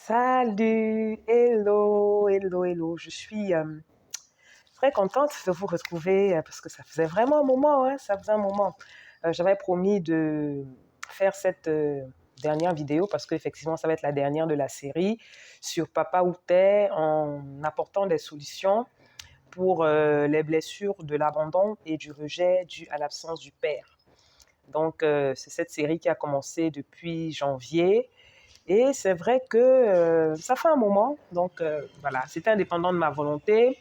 Salut, hello. Je suis très contente de vous retrouver parce que ça faisait vraiment un moment, hein, ça faisait un moment. J'avais promis de faire cette dernière vidéo parce qu'effectivement, ça va être la dernière de la série sur Papa Outé en apportant des solutions pour les blessures de l'abandon et du rejet dû à l'absence du père. Donc, c'est cette série qui a commencé depuis janvier. Et c'est vrai que ça fait un moment, donc voilà, c'était indépendant de ma volonté.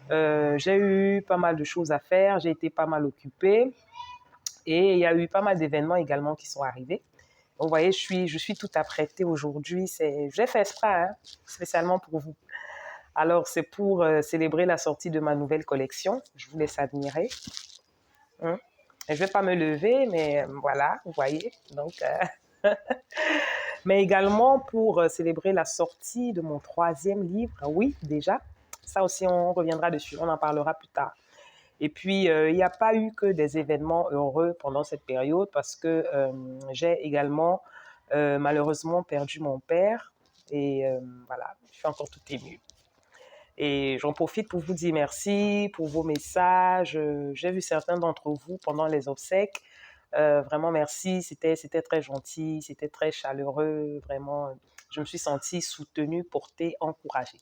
J'ai eu pas mal de choses à faire, j'ai été pas mal occupée et il y a eu pas mal d'événements également qui sont arrivés. Donc, vous voyez, je suis tout apprêtée aujourd'hui. J'ai fait exprès, hein, spécialement pour vous. Alors, c'est pour célébrer la sortie de ma nouvelle collection. Je vous laisse admirer. Hein. Et je ne vais pas me lever, mais voilà, vous voyez. Donc, mais également pour célébrer la sortie de mon 3e livre. Oui, déjà. Ça aussi, on reviendra dessus. On en parlera plus tard. Et puis, il n'y a pas eu que des événements heureux pendant cette période parce que j'ai également malheureusement perdu mon père. Et voilà, je suis encore toute émue. Et j'en profite pour vous dire merci pour vos messages. J'ai vu certains d'entre vous pendant les obsèques. Vraiment, merci. C'était très gentil, c'était très chaleureux. Vraiment, je me suis sentie soutenue, portée, encouragée.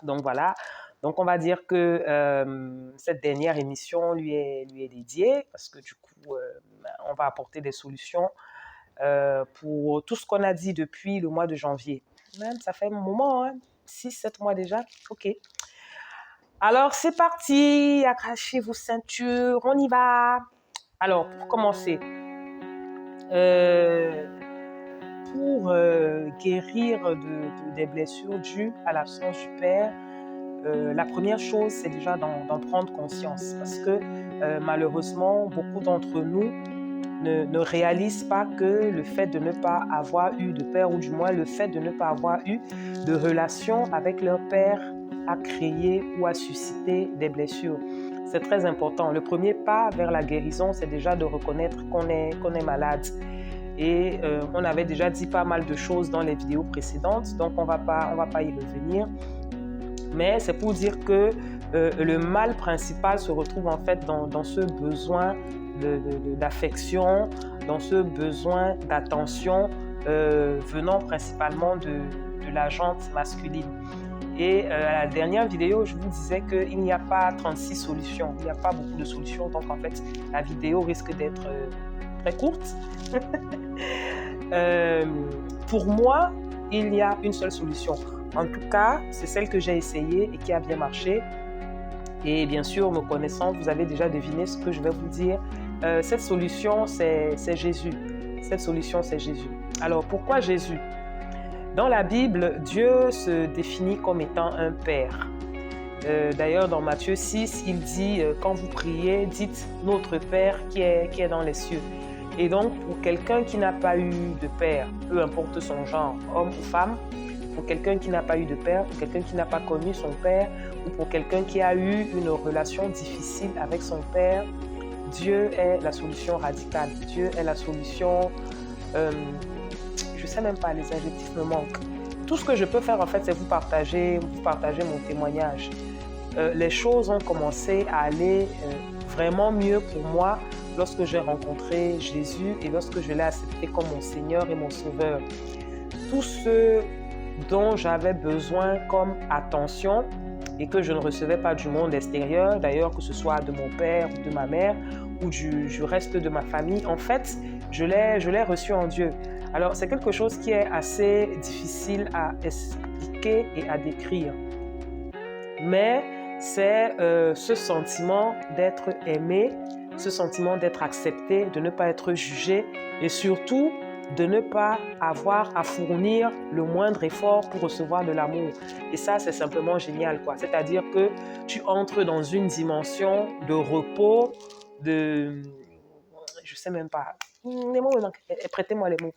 Donc voilà. Donc on va dire que cette dernière émission lui est dédiée parce que du coup, on va apporter des solutions pour tout ce qu'on a dit depuis le mois de janvier. Même, ça fait un moment, hein, 6-7 mois déjà. OK. Alors, c'est parti. Accrochez vos ceintures. On y va. Alors, pour commencer, pour guérir des blessures dues à l'absence du père, la première chose, c'est déjà d'en prendre conscience parce que malheureusement, beaucoup d'entre nous ne réalisent pas que le fait de ne pas avoir eu de père, ou du moins le fait de ne pas avoir eu de relation avec leur père, a créé ou a suscité des blessures. C'est très important. Le premier pas vers la guérison, c'est déjà de reconnaître qu'on est malade. Et on avait déjà dit pas mal de choses dans les vidéos précédentes, donc on va pas y revenir. Mais c'est pour dire que le mal principal se retrouve en fait dans ce besoin d'affection, dans ce besoin d'attention venant principalement de la jante masculine. Et à la dernière vidéo, je vous disais qu'il n'y a pas 36 solutions, il n'y a pas beaucoup de solutions, donc en fait, la vidéo risque d'être très courte. Pour moi, il y a une seule solution. En tout cas, c'est celle que j'ai essayée et qui a bien marché. Et bien sûr, me connaissant, vous avez déjà deviné ce que je vais vous dire. Cette solution, c'est Jésus. Cette solution, c'est Jésus. Alors, pourquoi Jésus? Dans la Bible, Dieu se définit comme étant un père. D'ailleurs, dans Matthieu 6, il dit, quand vous priez, dites « Notre Père qui est dans les cieux ». Et donc, pour quelqu'un qui n'a pas eu de père, peu importe son genre, homme ou femme, pour quelqu'un qui n'a pas eu de père, pour quelqu'un qui n'a pas connu son père, ou pour quelqu'un qui a eu une relation difficile avec son père, Dieu est la solution radicale. Dieu est la solution... je ne sais même pas, les adjectifs me manquent. Tout ce que je peux faire, en fait, c'est vous partager mon témoignage. Les choses ont commencé à aller vraiment mieux pour moi lorsque j'ai rencontré Jésus et lorsque je l'ai accepté comme mon Seigneur et mon Sauveur. Tout ce dont j'avais besoin comme attention et que je ne recevais pas du monde extérieur, d'ailleurs que ce soit de mon père ou de ma mère ou du reste de ma famille, en fait, je l'ai reçu en Dieu. Alors, c'est quelque chose qui est assez difficile à expliquer et à décrire. Mais c'est ce sentiment d'être aimé, ce sentiment d'être accepté, de ne pas être jugé et surtout de ne pas avoir à fournir le moindre effort pour recevoir de l'amour. Et ça, c'est simplement génial, quoi. C'est-à-dire que tu entres dans une dimension de repos, je sais même pas, les mots me manquent, prêtez-moi les mots.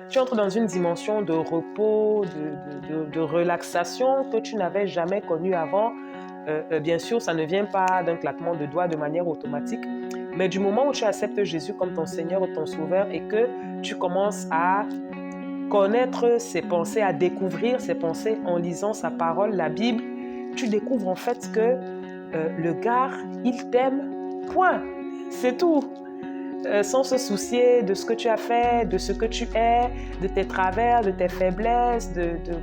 Tu entres dans une dimension de repos, de relaxation que tu n'avais jamais connue avant. Bien sûr, ça ne vient pas d'un claquement de doigts de manière automatique, mais du moment où tu acceptes Jésus comme ton Seigneur ou ton Sauveur et que tu commences à connaître ses pensées, à découvrir ses pensées en lisant sa parole, la Bible, tu découvres en fait que le gars, il t'aime, point, c'est tout. Sans se soucier de ce que tu as fait, de ce que tu es, de tes travers, de tes faiblesses,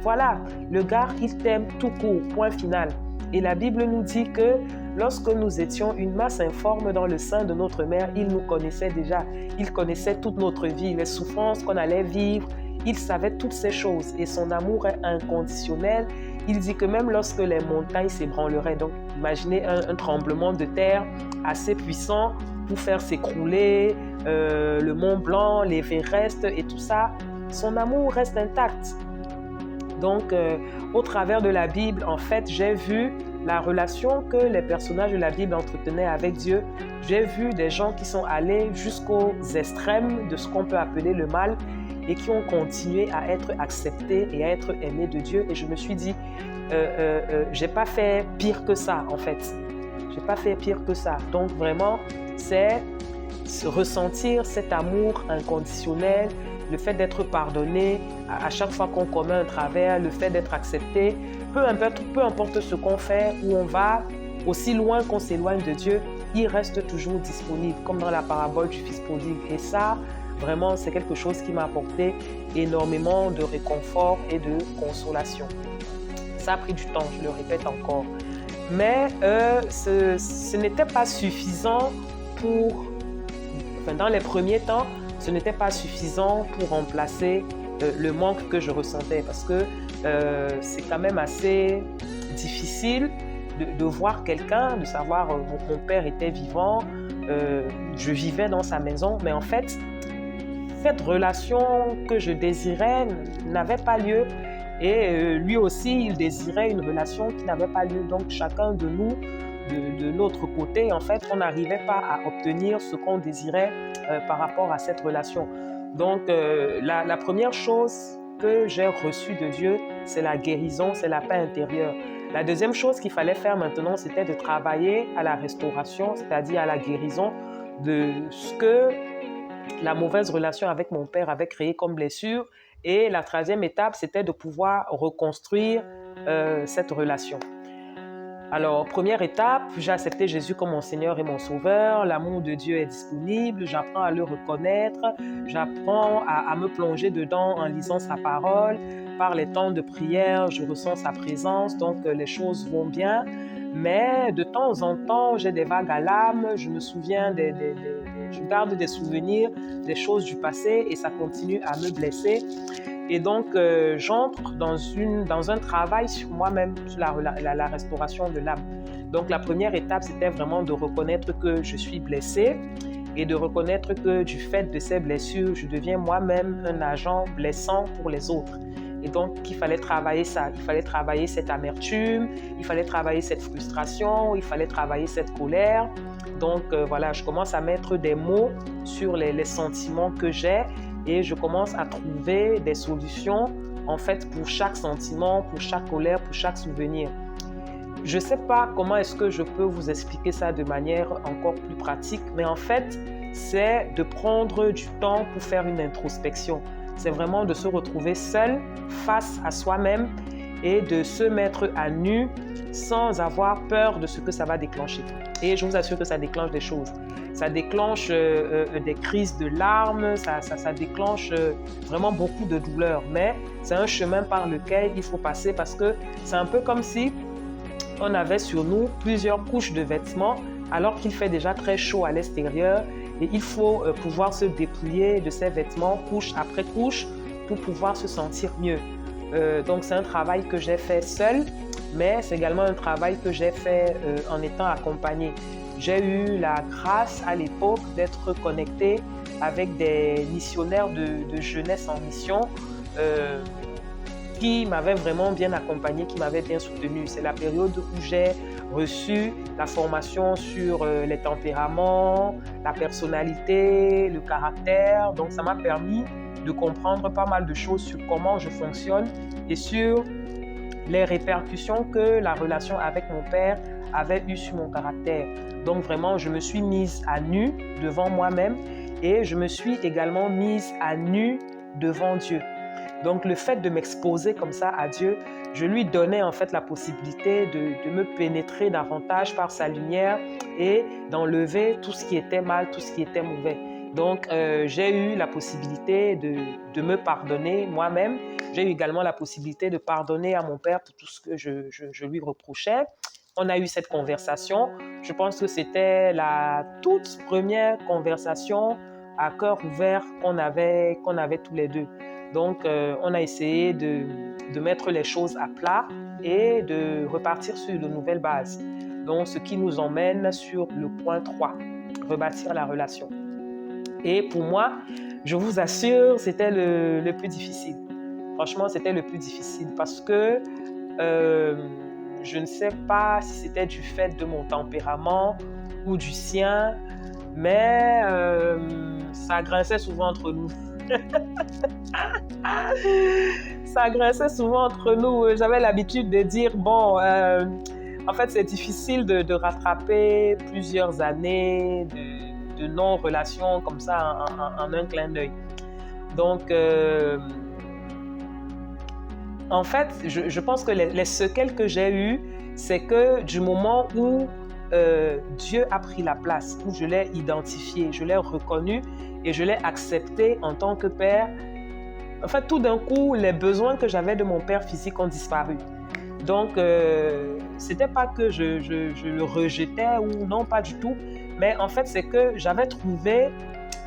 voilà. Le gars, il t'aime tout court, point final. Et la Bible nous dit que lorsque nous étions une masse informe dans le sein de notre mère, il nous connaissait déjà. Il connaissait toute notre vie, les souffrances qu'on allait vivre. Il savait toutes ces choses et son amour est inconditionnel. Il dit que même lorsque les montagnes s'ébranleraient, donc imaginez un tremblement de terre assez puissant pour faire s'écrouler le Mont Blanc, l'Everest et tout ça, son amour reste intact. Donc, au travers de la Bible, en fait, j'ai vu la relation que les personnages de la Bible entretenaient avec Dieu. J'ai vu des gens qui sont allés jusqu'aux extrêmes de ce qu'on peut appeler le mal et qui ont continué à être acceptés et à être aimés de Dieu. Et je me suis dit, j'ai pas fait pire que ça, en fait. J'ai pas fait pire que ça. Donc, vraiment, c'est ressentir cet amour inconditionnel, le fait d'être pardonné à chaque fois qu'on commet un travers, le fait d'être accepté, peu importe ce qu'on fait, où on va, aussi loin qu'on s'éloigne de Dieu, il reste toujours disponible, comme dans la parabole du fils prodigue. Et ça, vraiment, c'est quelque chose qui m'a apporté énormément de réconfort et de consolation. Ça a pris du temps, je le répète encore. Mais ce n'était pas suffisant dans les premiers temps, ce n'était pas suffisant pour remplacer le manque que je ressentais parce que c'est quand même assez difficile de voir quelqu'un, de savoir mon père était vivant, je vivais dans sa maison, mais en fait, cette relation que je désirais n'avait pas lieu et lui aussi, il désirait une relation qui n'avait pas lieu. Donc, chacun de nous, de notre côté, en fait, on n'arrivait pas à obtenir ce qu'on désirait par rapport à cette relation. Donc, la première chose que j'ai reçue de Dieu, c'est la guérison, c'est la paix intérieure. La deuxième chose qu'il fallait faire maintenant, c'était de travailler à la restauration, c'est-à-dire à la guérison de ce que la mauvaise relation avec mon père avait créé comme blessure. Et la troisième étape, c'était de pouvoir reconstruire cette relation. Alors, première étape, j'ai accepté Jésus comme mon Seigneur et mon Sauveur. L'amour de Dieu est disponible. J'apprends à le reconnaître. J'apprends à me plonger dedans en lisant sa parole. Par les temps de prière, je ressens sa présence. Donc, les choses vont bien. Mais de temps en temps, j'ai des vagues à l'âme. Je me souviens, je garde des souvenirs des choses du passé et ça continue à me blesser. Et donc, j'entre dans un travail sur moi-même, sur la restauration de l'âme. Donc, la première étape, c'était vraiment de reconnaître que je suis blessée et de reconnaître que du fait de ces blessures, je deviens moi-même un agent blessant pour les autres. Et donc, il fallait travailler ça. Il fallait travailler cette amertume, il fallait travailler cette frustration, il fallait travailler cette colère. Donc, voilà, je commence à mettre des mots sur les sentiments que j'ai. Et je commence à trouver des solutions, en fait, pour chaque sentiment, pour chaque colère, pour chaque souvenir. Je ne sais pas comment est-ce que je peux vous expliquer ça de manière encore plus pratique, mais en fait, c'est de prendre du temps pour faire une introspection. C'est vraiment de se retrouver seul, face à soi-même et de se mettre à nu sans avoir peur de ce que ça va déclencher. Et je vous assure que ça déclenche des choses. Ça déclenche des crises de larmes, ça déclenche vraiment beaucoup de douleur. Mais c'est un chemin par lequel il faut passer parce que c'est un peu comme si on avait sur nous plusieurs couches de vêtements alors qu'il fait déjà très chaud à l'extérieur et il faut pouvoir se dépouiller de ces vêtements couche après couche pour pouvoir se sentir mieux. Donc c'est un travail que j'ai fait seul, mais c'est également un travail que j'ai fait en étant accompagnée. J'ai eu la grâce à l'époque d'être connectée avec des missionnaires de jeunesse en mission qui m'avaient vraiment bien accompagnée, qui m'avaient bien soutenue. C'est la période où j'ai reçu la formation sur les tempéraments, la personnalité, le caractère. Donc ça m'a permis de comprendre pas mal de choses sur comment je fonctionne et sur les répercussions que la relation avec mon père avait eu sur mon caractère. Donc vraiment, je me suis mise à nu devant moi-même et je me suis également mise à nu devant Dieu. Donc, le fait de m'exposer comme ça à Dieu, je lui donnais en fait la possibilité de me pénétrer davantage par sa lumière et d'enlever tout ce qui était mal, tout ce qui était mauvais. Donc, j'ai eu la possibilité de me pardonner moi-même. J'ai eu également la possibilité de pardonner à mon père pour tout ce que je lui reprochais. On a eu cette conversation. Je pense que c'était la toute première conversation à cœur ouvert qu'on avait tous les deux. Donc, on a essayé de mettre les choses à plat et de repartir sur de nouvelles bases. Donc, ce qui nous emmène sur le point 3, rebâtir la relation. Et pour moi, je vous assure, c'était le plus difficile. Franchement, c'était le plus difficile parce que je ne sais pas si c'était du fait de mon tempérament ou du sien, mais ça grinçait souvent entre nous. Ça grinçait souvent entre nous. J'avais l'habitude de dire, bon, en fait, c'est difficile de rattraper plusieurs années de non-relation comme ça en un clin d'œil. Donc, en fait, je pense que les séquelles que j'ai eues, c'est que du moment où Dieu a pris la place, où je l'ai identifié, je l'ai reconnu et je l'ai accepté en tant que père, en fait, tout d'un coup, les besoins que j'avais de mon père physique ont disparu. Donc, c'était pas que je le rejetais ou non, pas du tout, mais en fait, c'est que j'avais trouvé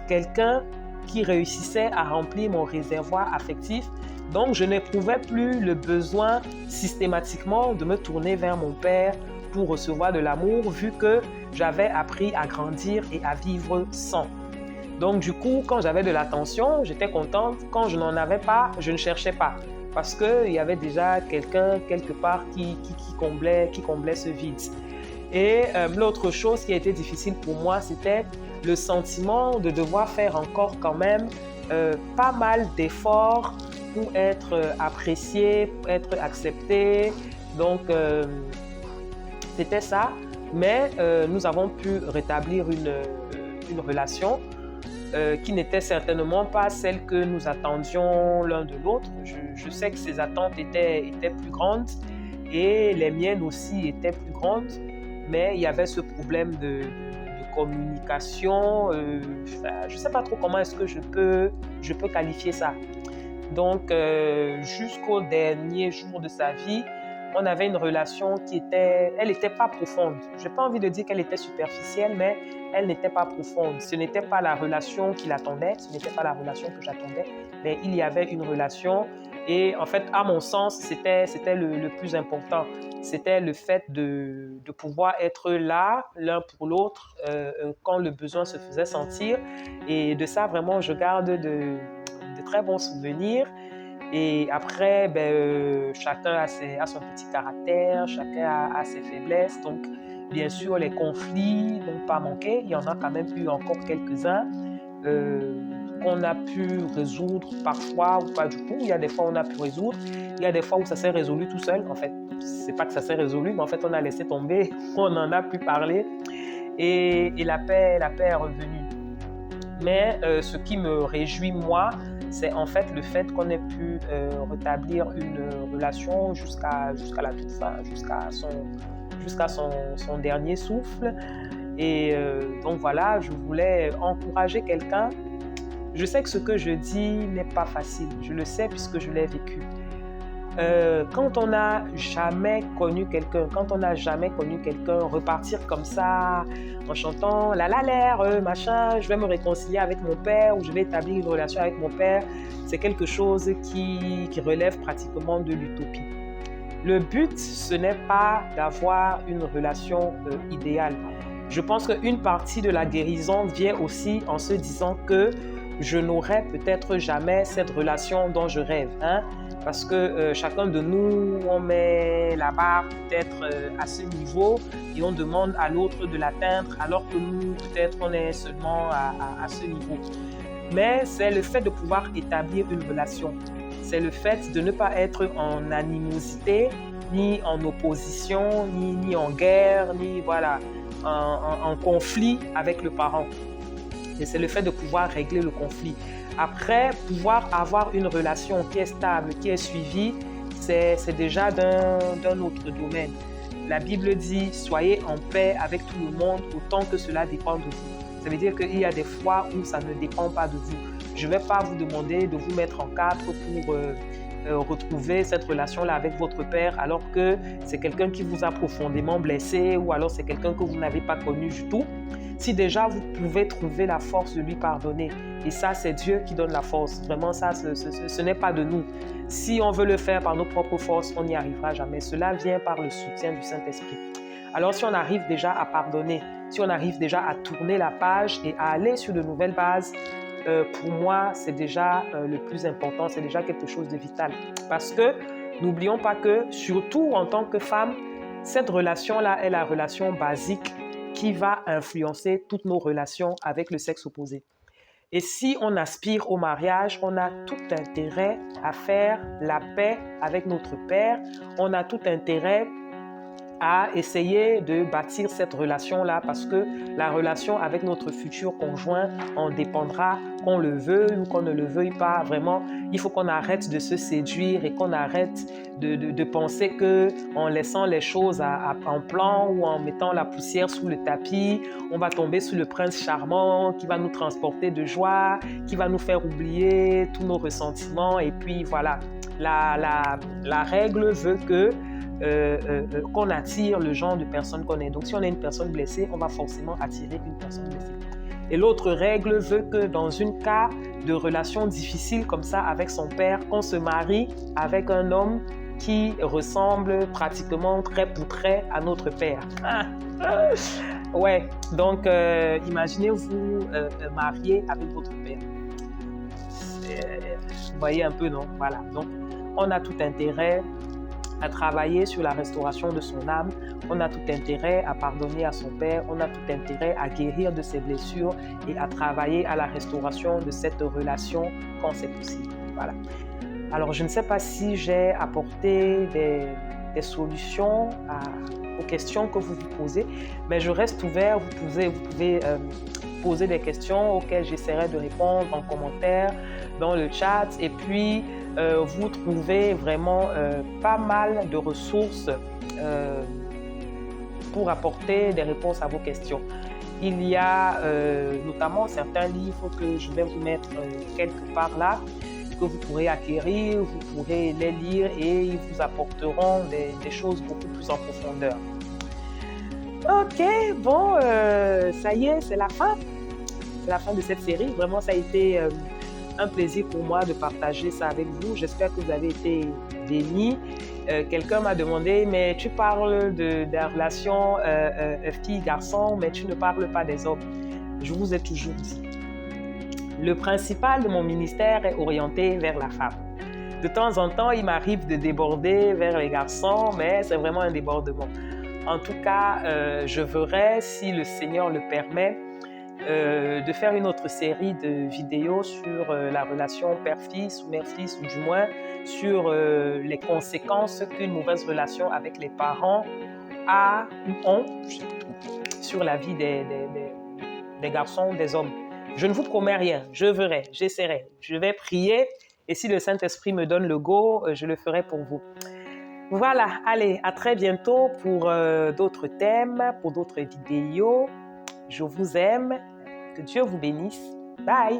quelqu'un qui réussissait à remplir mon réservoir affectif. Donc, je n'éprouvais plus le besoin systématiquement de me tourner vers mon père pour recevoir de l'amour, vu que j'avais appris à grandir et à vivre sans. Donc, du coup, quand j'avais de l'attention, j'étais contente. Quand je n'en avais pas, je ne cherchais pas. Parce qu'il y avait déjà quelqu'un quelque part qui comblait ce vide. Et l'autre chose qui a été difficile pour moi, c'était le sentiment de devoir faire encore quand même pas mal d'efforts pour être apprécié, pour être accepté. Donc, c'était ça. Mais nous avons pu rétablir une relation qui n'était certainement pas celle que nous attendions l'un de l'autre. Je sais que ses attentes étaient plus grandes et les miennes aussi étaient plus grandes, mais il y avait ce problème de communication. Je ne sais pas trop comment est-ce que je peux qualifier ça. Donc, jusqu'au dernier jour de sa vie, on avait une relation elle n'était pas profonde. Je n'ai pas envie de dire qu'elle était superficielle, mais elle n'était pas profonde. Ce n'était pas la relation qu'il attendait, ce n'était pas la relation que j'attendais, mais il y avait une relation. Et en fait, à mon sens, c'était le plus important. C'était le fait de pouvoir être là, l'un pour l'autre, quand le besoin se faisait sentir. Et de ça, vraiment, je garde de très bons souvenirs. Et après, chacun a son petit caractère, chacun a ses faiblesses. Donc, bien sûr, les conflits n'ont pas manqué. Il y en a quand même eu encore quelques-uns qu'on a pu résoudre parfois ou pas du tout. Il y a des fois où on a pu résoudre. Il y a des fois où ça s'est résolu tout seul. En fait, c'est pas que ça s'est résolu, mais en fait, on a laissé tomber. On en a pu parler. Et la paix est revenue. Mais ce qui me réjouit, moi, c'est en fait le fait qu'on ait pu rétablir une relation jusqu'à la toute fin, jusqu'à son dernier souffle. Et donc voilà, je voulais encourager quelqu'un. Je sais que ce que je dis n'est pas facile, je le sais puisque je l'ai vécu. Quand on n'a jamais connu quelqu'un, repartir comme ça, en chantant la l'air, machin, je vais me réconcilier avec mon père ou je vais établir une relation avec mon père, c'est quelque chose qui relève pratiquement de l'utopie. Le but, ce n'est pas d'avoir une relation idéale. Je pense qu'une partie de la guérison vient aussi en se disant que je n'aurai peut-être jamais cette relation dont je rêve, parce que chacun de nous, on met la barre peut-être à ce niveau et on demande à l'autre de l'atteindre, alors que nous, peut-être, on est seulement à ce niveau. Mais c'est le fait de pouvoir établir une relation. C'est le fait de ne pas être en animosité, ni en opposition, ni en guerre, ni voilà, en conflit avec le parent. Et c'est le fait de pouvoir régler le conflit. Après, pouvoir avoir une relation qui est stable, qui est suivie, c'est déjà d'un autre domaine. La Bible dit, soyez en paix avec tout le monde autant que cela dépend de vous. Ça veut dire qu'il y a des fois où ça ne dépend pas de vous. Je ne vais pas vous demander de vous mettre en quatre pour retrouver cette relation-là avec votre père alors que c'est quelqu'un qui vous a profondément blessé ou alors c'est quelqu'un que vous n'avez pas connu du tout. Si déjà vous pouvez trouver la force de lui pardonner, et ça c'est Dieu qui donne la force, vraiment ça ce n'est pas de nous. Si on veut le faire par nos propres forces, on n'y arrivera jamais. Cela vient par le soutien du Saint-Esprit. Alors si on arrive déjà à pardonner, si on arrive déjà à tourner la page et à aller sur de nouvelles bases, pour moi, c'est déjà le plus important, c'est déjà quelque chose de vital. Parce que n'oublions pas que, surtout en tant que femme, cette relation-là est la relation basique qui va influencer toutes nos relations avec le sexe opposé. Et si on aspire au mariage, on a tout intérêt à faire la paix avec notre père, on a tout intérêt à essayer de bâtir cette relation-là parce que la relation avec notre futur conjoint en dépendra, qu'on le veuille ou qu'on ne le veuille pas. Vraiment, il faut qu'on arrête de se séduire et qu'on arrête de penser qu'en laissant les choses en plan ou en mettant la poussière sous le tapis, on va tomber sous le prince charmant qui va nous transporter de joie, qui va nous faire oublier tous nos ressentiments. Et puis voilà, la règle veut que qu'on attire le genre de personne qu'on est. Donc, si on est une personne blessée, on va forcément attirer une personne blessée. Et l'autre règle veut que dans un cas de relation difficile comme ça avec son père, qu'on se marie avec un homme qui ressemble pratiquement trait pour trait à notre père. Ouais, donc imaginez-vous marier avec votre père. Vous voyez un peu, non? Voilà, donc on a tout intérêt à travailler sur la restauration de son âme, on a tout intérêt à pardonner à son père, on a tout intérêt à guérir de ses blessures et à travailler à la restauration de cette relation quand c'est possible. Voilà. Alors, je ne sais pas si j'ai apporté des solutions aux questions que vous vous posez, mais je reste ouvert. Vous pouvez poser des questions auxquelles j'essaierai de répondre en commentaire, dans le chat. Et puis, vous trouvez vraiment pas mal de ressources pour apporter des réponses à vos questions. Il y a notamment certains livres que je vais vous mettre quelque part là, que vous pourrez acquérir, vous pourrez les lire et ils vous apporteront des choses beaucoup plus en profondeur. Ok, bon, ça y est, c'est la fin. C'est la fin de cette série. Vraiment, ça a été un plaisir pour moi de partager ça avec vous. J'espère que vous avez été bénis. Quelqu'un m'a demandé, mais tu parles de la relation fille-garçon, mais tu ne parles pas des hommes. Je vous ai toujours dit. Le principal de mon ministère est orienté vers la femme. De temps en temps, il m'arrive de déborder vers les garçons, mais c'est vraiment un débordement. En tout cas, je verrai, si le Seigneur le permet, de faire une autre série de vidéos sur la relation père-fils ou mère-fils, ou du moins sur les conséquences qu'une mauvaise relation avec les parents a ou ont sur la vie des garçons ou des hommes. Je ne vous promets rien, je verrai, j'essaierai, je vais prier et si le Saint-Esprit me donne le go, je le ferai pour vous. Voilà, allez, à très bientôt pour d'autres thèmes, pour d'autres vidéos. Je vous aime, que Dieu vous bénisse. Bye!